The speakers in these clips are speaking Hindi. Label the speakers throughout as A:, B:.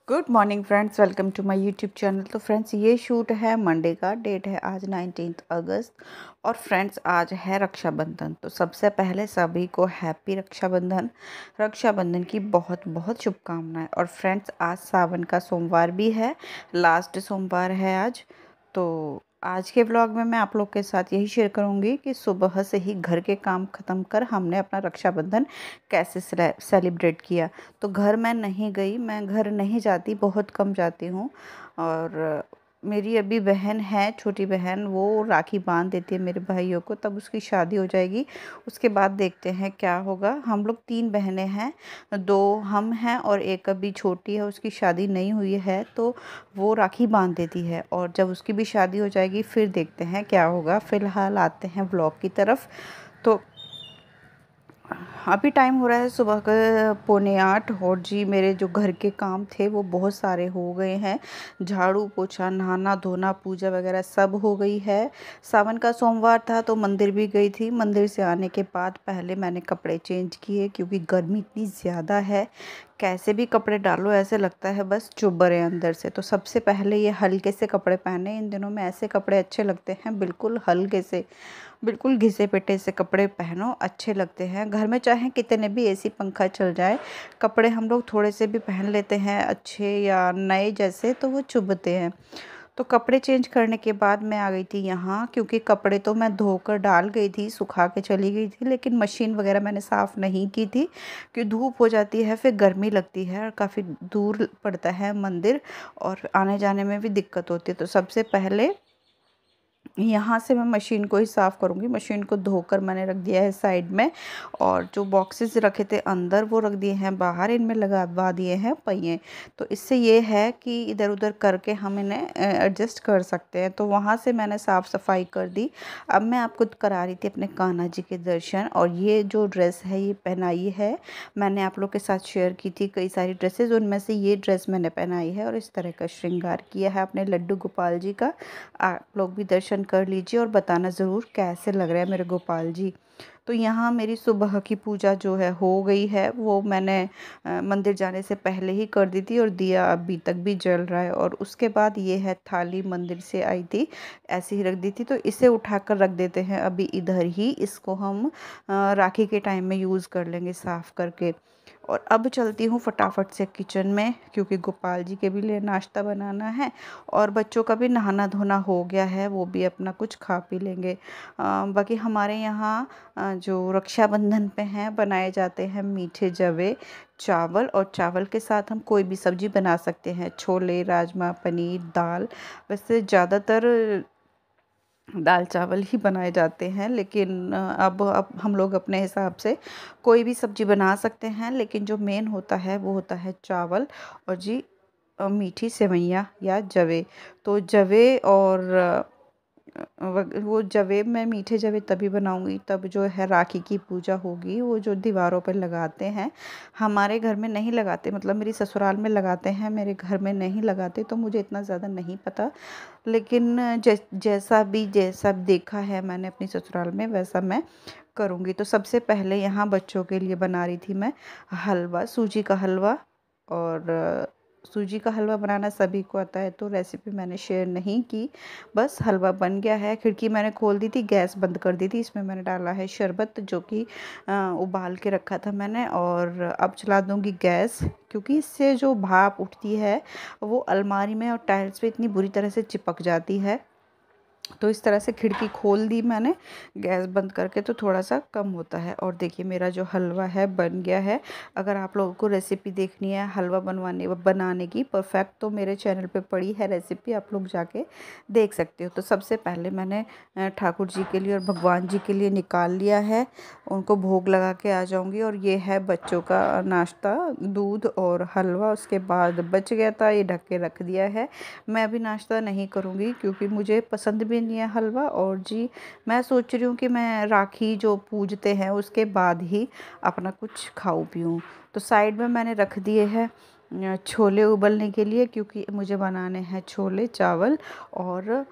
A: Good morning friends, welcome to my YouTube channel. तो फ्रेंड्स, ये शूट है मंडे का, डेट है आज 19 अगस्त। और फ्रेंड्स, आज है रक्षाबंधन। तो सबसे पहले सभी को हैप्पी रक्षाबंधन। रक्षाबंधन की बहुत बहुत शुभकामनाएं। और फ्रेंड्स, आज सावन का सोमवार भी है, लास्ट सोमवार है आज। तो आज के व्लॉग में मैं आप लोग के साथ यही शेयर करूंगी कि सुबह से ही घर के काम ख़त्म कर हमने अपना रक्षाबंधन कैसे सेलिब्रेट किया। तो घर मैं नहीं गई, मैं घर नहीं जाती, बहुत कम जाती हूँ। और मेरी अभी बहन है, छोटी बहन, वो राखी बांध देती है मेरे भाइयों को, तब उसकी शादी हो जाएगी। उसके बाद देखते हैं क्या होगा। हम लोग 3 बहनें हैं, 2 हम हैं और एक अभी छोटी है, उसकी शादी नहीं हुई है। तो वो राखी बांध देती है और जब उसकी भी शादी हो जाएगी फिर देखते हैं क्या होगा। फ़िलहाल आते हैं ब्लॉग की तरफ। तो अभी टाइम हो रहा है सुबह के 7:45। और जी, मेरे जो घर के काम थे वो बहुत सारे हो गए हैं। झाड़ू पोछा, नहाना धोना, पूजा वगैरह सब हो गई है। सावन का सोमवार था तो मंदिर भी गई थी। मंदिर से आने के बाद पहले मैंने कपड़े चेंज किए, क्योंकि गर्मी इतनी ज़्यादा है, कैसे भी कपड़े डालो ऐसे लगता है बस चुभ रहे हैं अंदर से। तो सबसे पहले ये हल्के से कपड़े पहने। इन दिनों में ऐसे कपड़े अच्छे लगते हैं, बिल्कुल हल्के से, बिल्कुल घिसे पिटे से कपड़े पहनो, अच्छे लगते हैं। घर में चाहे कितने भी एसी पंखा चल जाए, कपड़े हम लोग थोड़े से भी पहन लेते हैं अच्छे या नए जैसे, तो वो चुभते हैं। तो कपड़े चेंज करने के बाद मैं आ गई थी यहाँ, क्योंकि कपड़े तो मैं धोकर डाल गई थी, सुखा के चली गई थी, लेकिन मशीन वगैरह मैंने साफ़ नहीं की थी, कि धूप हो जाती है, फिर गर्मी लगती है और काफ़ी दूर पड़ता है मंदिर, और आने जाने में भी दिक्कत होती है। तो सबसे पहले यहाँ से मैं मशीन को ही साफ़ करूँगी। मशीन को धोकर मैंने रख दिया है साइड में, और जो बॉक्सेस रखे थे अंदर वो रख दिए हैं बाहर, इनमें लगवा दिए हैं पहिए। तो इससे ये है कि इधर उधर करके हम इन्हें एडजस्ट कर सकते हैं। तो वहाँ से मैंने साफ़ सफाई कर दी। अब मैं आपको करा रही थी अपने कान्हा जी के दर्शन। और ये जो ड्रेस है ये पहनाई है, मैंने आप लोग के साथ शेयर की थी कई सारी ड्रेसेस, उनमें से ये ड्रेस मैंने पहनाई है और इस तरह का श्रृंगार किया है अपने लड्डू गोपाल जी का। आप लोग भी दर्शन कर लीजिए और बताना ज़रूर कैसे लग रहे हैं मेरे गोपाल जी। तो यहाँ मेरी सुबह की पूजा जो है हो गई है, वो मैंने मंदिर जाने से पहले ही कर दी थी, और दिया अभी तक भी जल रहा है। और उसके बाद ये है थाली, मंदिर से आई थी, ऐसे ही रख दी थी, तो इसे उठाकर रख देते हैं अभी इधर ही। इसको हम राखी के टाइम में यूज़ कर लेंगे साफ़ करके। और अब चलती हूँ फटाफट से किचन में, क्योंकि गोपाल जी के भी लिए नाश्ता बनाना है, और बच्चों का भी नहाना धोना हो गया है, वो भी अपना कुछ खा पी लेंगे। बाकी हमारे यहाँ जो रक्षाबंधन पे हैं बनाए जाते हैं मीठे जवे चावल, और चावल के साथ हम कोई भी सब्ज़ी बना सकते हैं, छोले, राजमा, पनीर, दाल। वैसे ज़्यादातर दाल चावल ही बनाए जाते हैं, लेकिन अब हम लोग अपने हिसाब से कोई भी सब्ज़ी बना सकते हैं, लेकिन जो मेन होता है वो होता है चावल। और जी, मीठी सेवइयाँ या जवे। तो जवे और वो जवे, मैं मीठे जवे तभी बनाऊंगी तब जो है राखी की पूजा होगी। वो जो दीवारों पर लगाते हैं, हमारे घर में नहीं लगाते, मतलब मेरी ससुराल में लगाते हैं, मेरे घर में नहीं लगाते, तो मुझे इतना ज़्यादा नहीं पता। लेकिन जैसा देखा है मैंने अपनी ससुराल में, वैसा मैं करूँगी। तो सबसे पहले यहाँ बच्चों के लिए बना रही थी मैं हलवा, सूजी का हलवा। और सूजी का हलवा बनाना सभी को आता है, तो रेसिपी मैंने शेयर नहीं की। बस हलवा बन गया है। खिड़की मैंने खोल दी थी, गैस बंद कर दी थी। इसमें मैंने डाला है शरबत, जो कि उबाल के रखा था मैंने। और अब चला दूँगी गैस, क्योंकि इससे जो भाप उठती है वो अलमारी में और टाइल्स पे इतनी बुरी तरह से चिपक जाती है। तो इस तरह से खिड़की खोल दी मैंने, गैस बंद करके, तो थोड़ा सा कम होता है। और देखिए, मेरा जो हलवा है बन गया है। अगर आप लोगों को रेसिपी देखनी है हलवा बनाने की परफेक्ट, तो मेरे चैनल पे पड़ी है रेसिपी, आप लोग जाके देख सकते हो। तो सबसे पहले मैंने ठाकुर जी के लिए और भगवान जी के लिए निकाल लिया है, उनको भोग लगा के आ जाऊँगी। और ये है बच्चों का नाश्ता, दूध और हलवा। उसके बाद बच गया था, ये ढक के रख दिया है। मैं अभी नाश्ता नहीं करूँगी, क्योंकि मुझे पसंद भी नहीं है हलवा। और जी, मैं सोच रही हूँ कि मैं राखी जो पूजते हैं उसके बाद ही अपना कुछ खाऊं पीऊँ। तो साइड में मैंने रख दिए हैं छोले उबलने के लिए, क्योंकि मुझे बनाने हैं छोले चावल। और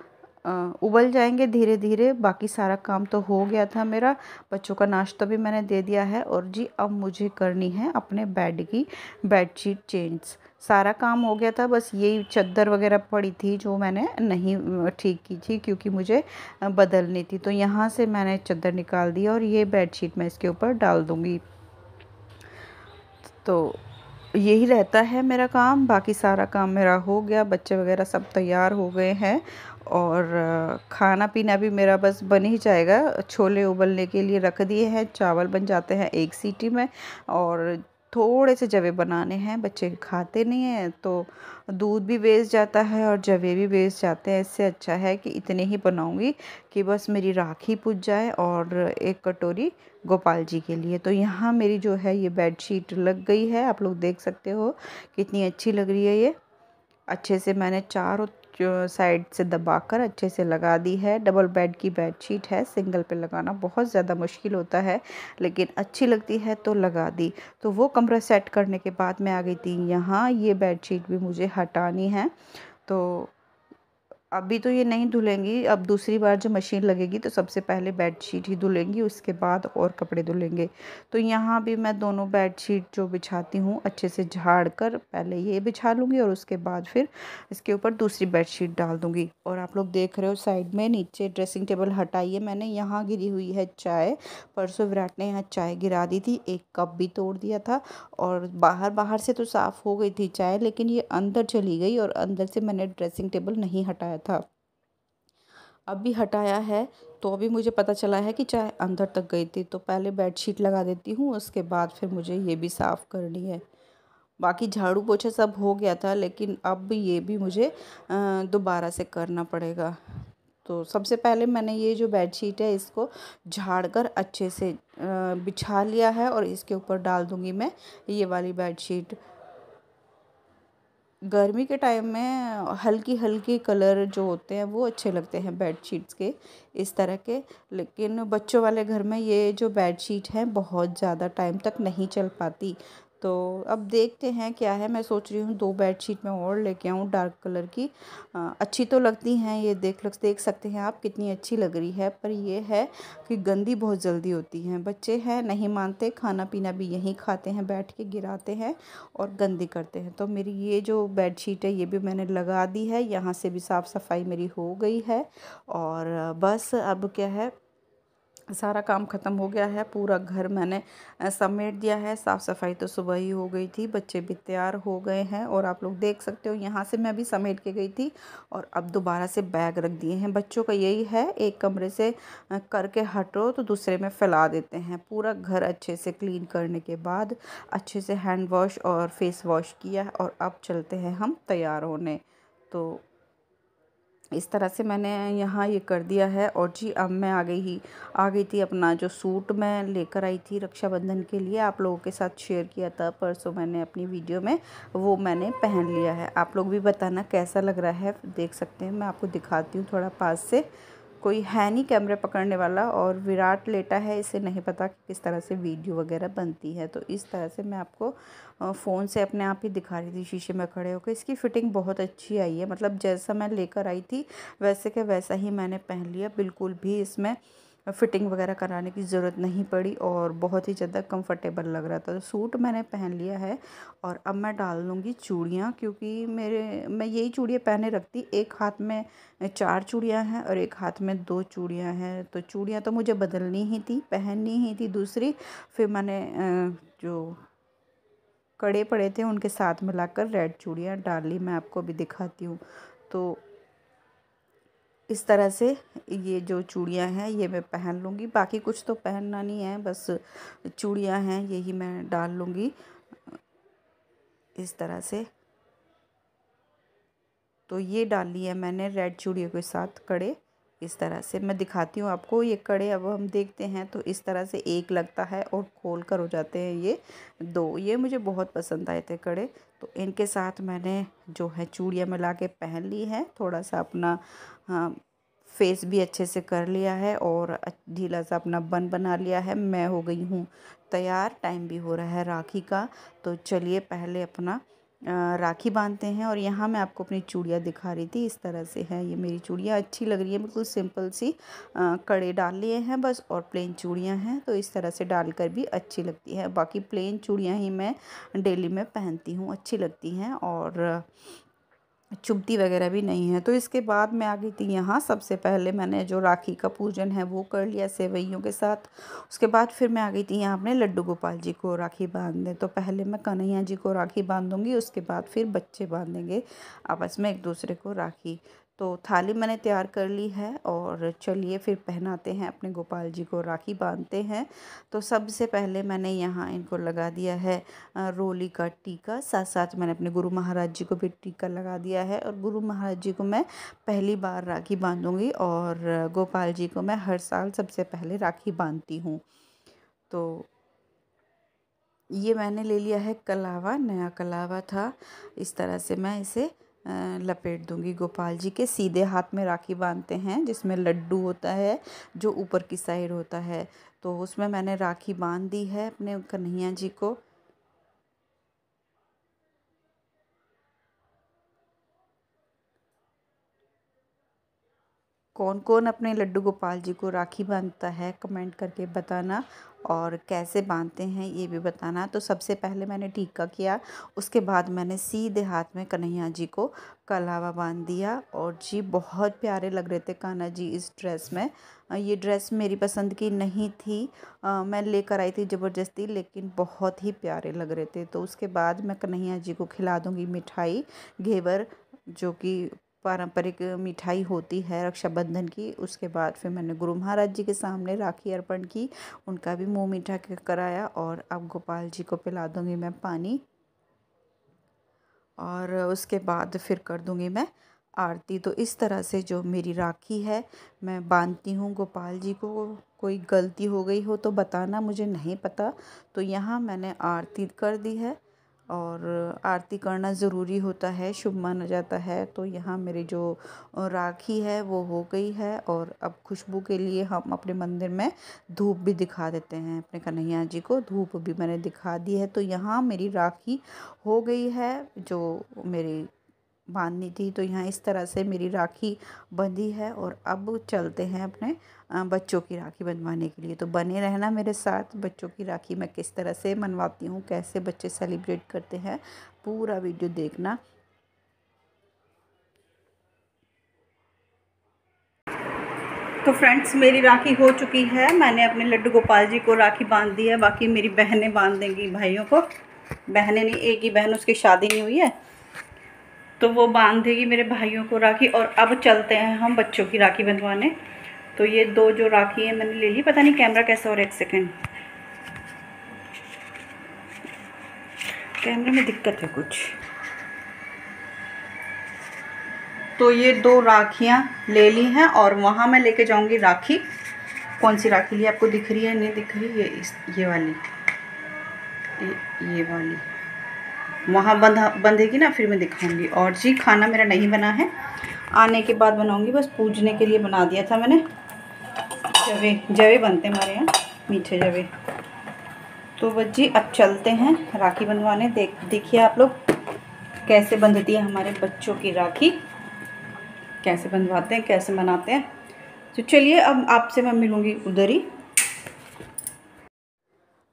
A: उबल जाएंगे धीरे धीरे। बाकी सारा काम तो हो गया था मेरा, बच्चों का नाश्ता भी मैंने दे दिया है। और जी अब मुझे करनी है अपने बेड की बेडशीट चेंज। सारा काम हो गया था, बस यही चादर वगैरह पड़ी थी जो मैंने नहीं ठीक की थी क्योंकि मुझे बदलनी थी। तो यहाँ से मैंने चादर निकाल दी और ये बेडशीट मैं इसके ऊपर डाल दूँगी। तो यही रहता है मेरा काम। बाकी सारा काम मेरा हो गया, बच्चे वगैरह सब तैयार हो गए हैं और खाना पीना भी मेरा बस बन ही जाएगा। छोले उबलने के लिए रख दिए हैं, चावल बन जाते हैं एक सीटी में। और थोड़े से जवे बनाने हैं, बच्चे खाते नहीं हैं तो दूध भी वेस्ट जाता है और जवे भी वेस्ट जाते हैं। इससे अच्छा है कि इतने ही बनाऊंगी कि बस मेरी राखी पुज जाए और एक कटोरी गोपाल जी के लिए। तो यहाँ मेरी जो है ये बेडशीट लग गई है, आप लोग देख सकते हो कितनी अच्छी लग रही है। ये अच्छे से मैंने चारों साइड से दबाकर अच्छे से लगा दी है। डबल बेड की बेडशीट है, सिंगल पे लगाना बहुत ज़्यादा मुश्किल होता है, लेकिन अच्छी लगती है तो लगा दी। तो वो कमरा सेट करने के बाद मैं आ गई थी यहाँ। ये बेडशीट भी मुझे हटानी है, तो अभी तो ये नहीं धुलेंगी। अब दूसरी बार जब मशीन लगेगी तो सबसे पहले बेडशीट ही धुलेंगी, उसके बाद और कपड़े धुलेंगे। तो यहाँ भी मैं दोनों बेडशीट जो बिछाती हूँ अच्छे से झाड़ कर पहले ये बिछा लूँगी और उसके बाद फिर इसके ऊपर दूसरी बेडशीट डाल दूँगी। और आप लोग देख रहे हो साइड में नीचे ड्रेसिंग टेबल हटाई है मैंने। यहाँ गिरी हुई है चाय, परसों विराट ने यहाँ चाय गिरा दी थी, एक कप भी तोड़ दिया था। और बाहर से तो साफ़ हो गई थी चाय, लेकिन ये अंदर चली गई और अंदर से मैंने ड्रेसिंग टेबल नहीं हटाया था। अब भी हटाया है तो अभी मुझे पता चला है कि चाय अंदर तक गई थी। तो पहले बेडशीट लगा देती हूँ, उसके बाद फिर मुझे ये भी साफ़ करनी है। बाकी झाड़ू पोछा सब हो गया था, लेकिन अब ये भी मुझे दोबारा से करना पड़ेगा। तो सबसे पहले मैंने ये जो बेडशीट है इसको झाड़ कर अच्छे से बिछा लिया है और इसके ऊपर डाल दूँगी मैं ये वाली बेडशीट। गर्मी के टाइम में हल्की हल्की कलर जो होते हैं वो अच्छे लगते हैं बेडशीट्स के, इस तरह के। लेकिन बच्चों वाले घर में ये जो बेडशीट है बहुत ज़्यादा टाइम तक नहीं चल पाती। तो अब देखते हैं क्या है। मैं सोच रही हूँ 2 बेडशीट मैं और लेके आऊँ डार्क कलर की। अच्छी तो लगती हैं ये, देख सकते हैं आप कितनी अच्छी लग रही है। पर ये है कि गंदी बहुत जल्दी होती हैं। बच्चे हैं नहीं मानते, खाना पीना भी यहीं खाते हैं बैठ के, गिराते हैं और गंदी करते हैं। तो मेरी ये जो बेडशीट है ये भी मैंने लगा दी है, यहाँ से भी साफ़ सफाई मेरी हो गई है। और बस अब क्या है, सारा काम ख़त्म हो गया है। पूरा घर मैंने समेट दिया है। साफ़ सफाई तो सुबह ही हो गई थी, बच्चे भी तैयार हो गए हैं। और आप लोग देख सकते हो यहाँ से मैं भी समेट के गई थी और अब दोबारा से बैग रख दिए हैं। बच्चों का यही है, एक कमरे से करके हटो तो दूसरे में फैला देते हैं। पूरा घर अच्छे से क्लीन करने के बाद अच्छे से हैंड वॉश और फेस वॉश किया और अब चलते हैं हम तैयार होने। तो इस तरह से मैंने यहाँ ये कर दिया है। और जी अब मैं आ गई थी अपना जो सूट मैं लेकर आई थी रक्षाबंधन के लिए, आप लोगों के साथ शेयर किया था परसों मैंने अपनी वीडियो में, वो मैंने पहन लिया है। आप लोग भी बताना कैसा लग रहा है। देख सकते हैं, मैं आपको दिखाती हूँ थोड़ा पास से। कोई है नहीं कैमरे पकड़ने वाला और विराट लेटा है, इसे नहीं पता कि किस तरह से वीडियो वगैरह बनती है। तो इस तरह से मैं आपको फ़ोन से अपने आप ही दिखा रही थी शीशे में खड़े होकर। इसकी फ़िटिंग बहुत अच्छी आई है, मतलब जैसा मैं लेकर आई थी वैसे के वैसा ही मैंने पहन लिया। बिल्कुल भी इसमें फ़िटिंग वगैरह कराने की ज़रूरत नहीं पड़ी और बहुत ही ज़्यादा कंफर्टेबल लग रहा था। तो सूट मैंने पहन लिया है और अब मैं डाल लूँगी चूड़ियाँ, क्योंकि मैं यही चूड़ियाँ पहने रखती। एक हाथ में 4 चूड़ियाँ हैं और एक हाथ में 2 चूड़ियाँ हैं। तो चूड़ियाँ तो मुझे बदलनी ही थी, पहननी ही थी दूसरी। फिर मैंने जो कड़े पड़े थे उनके साथ मिलाकर रेड चूड़ियाँ डाल ली। मैं आपको भी दिखाती हूँ। तो इस तरह से ये जो चूड़ियाँ हैं ये मैं पहन लूँगी। बाकी कुछ तो पहनना नहीं है, बस चूड़ियाँ हैं यही मैं डाल लूँगी इस तरह से। तो ये डाल ली है मैंने रेड चूड़ियों के साथ कड़े। इस तरह से मैं दिखाती हूँ आपको ये कड़े। अब हम देखते हैं तो इस तरह से एक लगता है और खोल कर हो जाते हैं ये 2। ये मुझे बहुत पसंद आए थे कड़े। तो इनके साथ मैंने जो है चूड़ियाँ मिला के पहन ली है। थोड़ा सा अपना फेस भी अच्छे से कर लिया है और ढीला सा अपना बन बना लिया है। मैं हो गई हूँ तैयार, टाइम भी हो रहा है राखी का। तो चलिए पहले अपना राखी बांधते हैं। और यहाँ मैं आपको अपनी चूड़ियाँ दिखा रही थी, इस तरह से है ये मेरी चूड़ियाँ। अच्छी लग रही है, बिल्कुल सिंपल सी कड़े डाल लिए हैं बस, और प्लेन चूड़ियाँ हैं, तो इस तरह से डालकर भी अच्छी लगती है। बाकी प्लेन चूड़ियाँ ही मैं डेली में पहनती हूँ, अच्छी लगती हैं और चुभती वगैरह भी नहीं है। तो इसके बाद मैं आ गई थी यहाँ। सबसे पहले मैंने जो राखी का पूजन है वो कर लिया सेवइयों के साथ। उसके बाद फिर मैं आ गई थी यहाँ अपने लड्डू गोपाल जी को राखी बांधने। तो पहले मैं कन्हैया जी को राखी बांधूंगी, उसके बाद फिर बच्चे बांधेंगे आपस में एक दूसरे को राखी। तो थाली मैंने तैयार कर ली है और चलिए फिर पहनाते हैं अपने गोपाल जी को, राखी बांधते हैं। तो सबसे पहले मैंने यहाँ इनको लगा दिया है रोली का टीका। साथ साथ मैंने अपने गुरु महाराज जी को भी टीका लगा दिया है। और गुरु महाराज जी को मैं पहली बार राखी बांधूंगी और गोपाल जी को मैं हर साल सबसे पहले राखी बांधती हूँ। तो ये मैंने ले लिया है कलावा, नया कलावा था। इस तरह से मैं इसे लपेट दूंगी। गोपाल जी के सीधे हाथ में राखी बांधते हैं, जिसमें लड्डू होता है जो ऊपर की साइड होता है। तो उसमें मैंने राखी बांध दी है अपने कन्हैया जी को। कौन कौन अपने लड्डू गोपाल जी को राखी बांधता है कमेंट करके बताना, और कैसे बांधते हैं ये भी बताना। तो सबसे पहले मैंने टीका किया, उसके बाद मैंने सीधे हाथ में कन्हैया जी को कलावा बांध दिया। और जी बहुत प्यारे लग रहे थे कान्हा जी इस ड्रेस में। ये ड्रेस मेरी पसंद की नहीं थी, मैं लेकर आई थी ज़बरदस्ती, लेकिन बहुत ही प्यारे लग रहे थे। तो उसके बाद मैं कन्हैया जी को खिला दूँगी मिठाई, घेवर, जो कि पारंपरिक मिठाई होती है रक्षाबंधन की। उसके बाद फिर मैंने गुरु महाराज जी के सामने राखी अर्पण की, उनका भी मुंह मीठा कराया। और अब गोपाल जी को पिला दूंगी मैं पानी, और उसके बाद फिर कर दूंगी मैं आरती। तो इस तरह से जो मेरी राखी है मैं बांधती हूँ गोपाल जी को। कोई गलती हो गई हो तो बताना, मुझे नहीं पता। तो यहाँ मैंने आरती कर दी है, और आरती करना ज़रूरी होता है, शुभ माना जाता है। तो यहाँ मेरी जो राखी है वो हो गई है। और अब खुशबू के लिए हम अपने मंदिर में धूप भी दिखा देते हैं, अपने कन्हैया जी को धूप भी मैंने दिखा दी है। तो यहाँ मेरी राखी हो गई है जो मेरी बांधनी थी। तो यहाँ इस तरह से मेरी राखी बंधी है। और अब चलते हैं अपने बच्चों की राखी बंधवाने के लिए। तो बने रहना मेरे साथ, बच्चों की राखी मैं किस तरह से मनवाती हूँ, कैसे बच्चे सेलिब्रेट करते हैं, पूरा वीडियो देखना। तो फ्रेंड्स मेरी राखी हो चुकी है, मैंने अपने लड्डू गोपाल जी को राखी बांध दी है। बाकी मेरी बहनें बांध देंगी भाइयों को। बहनें नहीं, एक ही बहन, उसकी शादी नहीं हुई है, तो वो बांध देगी मेरे भाइयों को राखी। और अब चलते हैं हम बच्चों की राखी बंधवाने। तो ये दो जो राखी है मैंने ले ली। पता नहीं कैमरा कैसा हो रहा है, एक सेकेंड, कैमरे में दिक्कत है कुछ। तो ये दो राखियाँ ले ली हैं, और वहाँ मैं लेके जाऊँगी राखी। कौन सी राखी ली आपको दिख रही है, नहीं दिख रही, ये वाली, ये वाली वहाँ बंधेगी ना, फिर मैं दिखाऊंगी। और जी खाना मेरा नहीं बना है, आने के बाद बनाऊंगी, बस पूजने के लिए बना दिया था मैंने। जवे जवे बनते हैं हमारे यहाँ, मीठे जवे। तो बस जी अब चलते हैं राखी बंधवाने। देखिए आप लोग कैसे बंधती है हमारे बच्चों की राखी, कैसे बंधवाते हैं, कैसे मनाते हैं। तो चलिए अब आपसे मैं मिलूँगी उधर ही।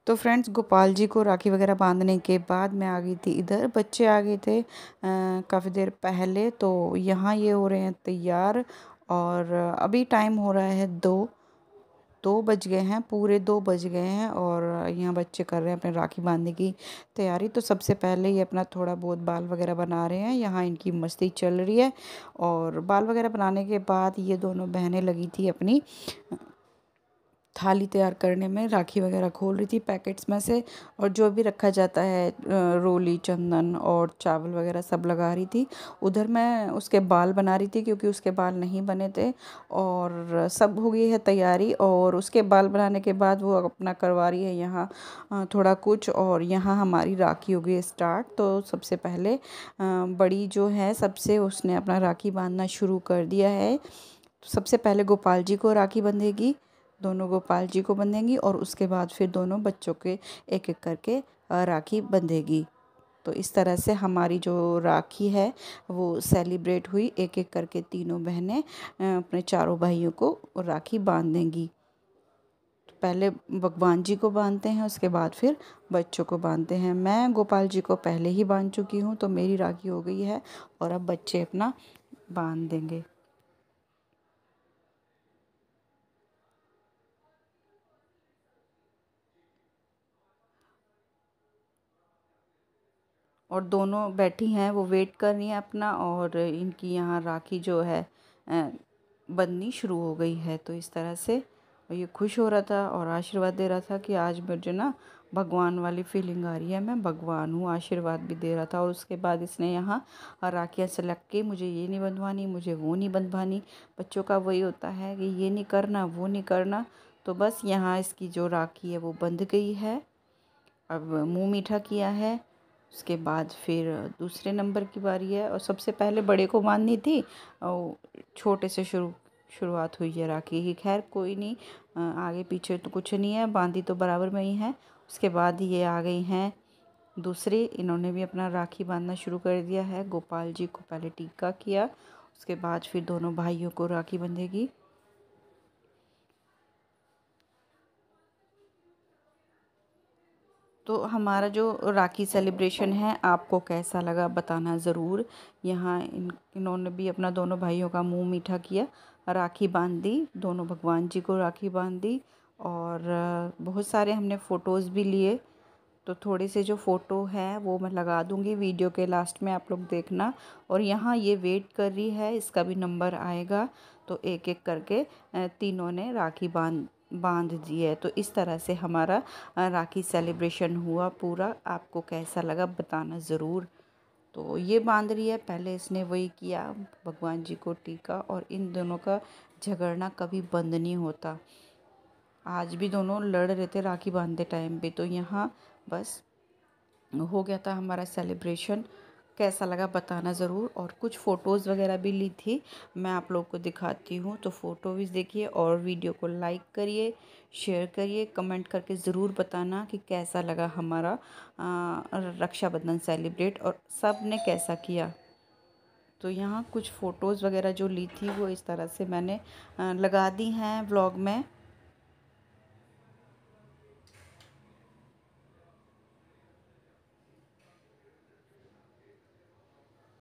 A: तो फ्रेंड्स गोपाल जी को राखी वगैरह बांधने के बाद मैं आ गई थी इधर। बच्चे आ गए थे काफ़ी देर पहले। तो यहाँ ये हो रहे हैं तैयार, और अभी टाइम हो रहा है 2 बज गए हैं, पूरे 2 बज गए हैं। और यहाँ बच्चे कर रहे हैं अपने राखी बांधने की तैयारी। तो सबसे पहले ये अपना थोड़ा बहुत बाल वगैरह बना रहे हैं, यहाँ इनकी मस्ती चल रही है। और बाल वगैरह बनाने के बाद ये दोनों बहनें लगी थी अपनी थाली तैयार करने में, राखी वगैरह खोल रही थी पैकेट्स में से। और जो भी रखा जाता है रोली, चंदन और चावल वगैरह सब लगा रही थी। उधर मैं उसके बाल बना रही थी, क्योंकि उसके बाल नहीं बने थे। और सब हो गई है तैयारी, और उसके बाल बनाने के बाद वो अपना करवा रही है यहाँ थोड़ा कुछ। और यहाँ हमारी राखी हो गई स्टार्ट। तो सबसे पहले बड़ी जो है सबसे, उसने अपना राखी बांधना शुरू कर दिया है। तो सबसे पहले गोपाल जी को राखी बंधेगी, दोनों गोपाल जी को बंधेंगी, और उसके बाद फिर दोनों बच्चों के एक एक करके राखी बंधेगी। तो इस तरह से हमारी जो राखी है वो सेलिब्रेट हुई। एक एक करके तीनों बहनें अपने चारों भाइयों को राखी बांध देंगी। तो पहले भगवान जी को बांधते हैं, उसके बाद फिर बच्चों को बांधते हैं। मैं गोपाल जी को पहले ही बांध चुकी हूँ, तो मेरी राखी हो गई है और अब बच्चे अपना बांध देंगे। और दोनों बैठी हैं, वो वेट कर रही हैं अपना, और इनकी यहाँ राखी जो है बंधनी शुरू हो गई है। तो इस तरह से ये खुश हो रहा था और आशीर्वाद दे रहा था कि आज मुझे ना भगवान वाली फीलिंग आ रही है, मैं भगवान हूँ, आशीर्वाद भी दे रहा था। और उसके बाद इसने यहाँ राखियाँ सेलेक्ट की, मुझे ये नहीं बंधवानी, मुझे वो नहीं बंधवानी। बच्चों का वही होता है कि ये नहीं करना, वो नहीं करना। तो बस यहाँ इसकी जो राखी है वो बंध गई है। अब मुंह मीठा किया है। उसके बाद फिर दूसरे नंबर की बारी है और सबसे पहले बड़े को बांधनी थी और छोटे से शुरुआत हुई है राखी की। खैर कोई नहीं, आगे पीछे तो कुछ नहीं है, बांधी तो बराबर में ही है। उसके बाद ये आ गई हैं दूसरे, इन्होंने भी अपना राखी बांधना शुरू कर दिया है। गोपाल जी को पहले टीका किया, उसके बाद फिर दोनों भाइयों को राखी बंधेगी। तो हमारा जो राखी सेलिब्रेशन है आपको कैसा लगा बताना ज़रूर। यहाँ इन्होंने भी अपना दोनों भाइयों का मुंह मीठा किया, राखी बांध दी, दोनों भगवान जी को राखी बांध दी। और बहुत सारे हमने फ़ोटोज़ भी लिए। तो थोड़े से जो फ़ोटो हैं वो मैं लगा दूँगी वीडियो के लास्ट में, आप लोग देखना। और यहाँ ये वेट कर रही है, इसका भी नंबर आएगा। तो एक एक करके तीनों ने राखी बांध दी है। तो इस तरह से हमारा राखी सेलिब्रेशन हुआ पूरा। आपको कैसा लगा बताना ज़रूर। तो ये बांध रही है, पहले इसने वही किया, भगवान जी को टीका। और इन दोनों का झगड़ना कभी बंद नहीं होता। आज भी दोनों लड़ रहे थे राखी बांधते टाइम पे। तो यहाँ बस हो गया था हमारा सेलिब्रेशन। कैसा लगा बताना ज़रूर। और कुछ फ़ोटोज़ वगैरह भी ली थी, मैं आप लोग को दिखाती हूँ। तो फ़ोटो भी देखिए और वीडियो को लाइक करिए, शेयर करिए, कमेंट करके ज़रूर बताना कि कैसा लगा हमारा रक्षाबंधन सेलिब्रेट और सब ने कैसा किया। तो यहाँ कुछ फ़ोटोज़ वगैरह जो ली थी वो इस तरह से मैंने लगा दी हैं व्लॉग में।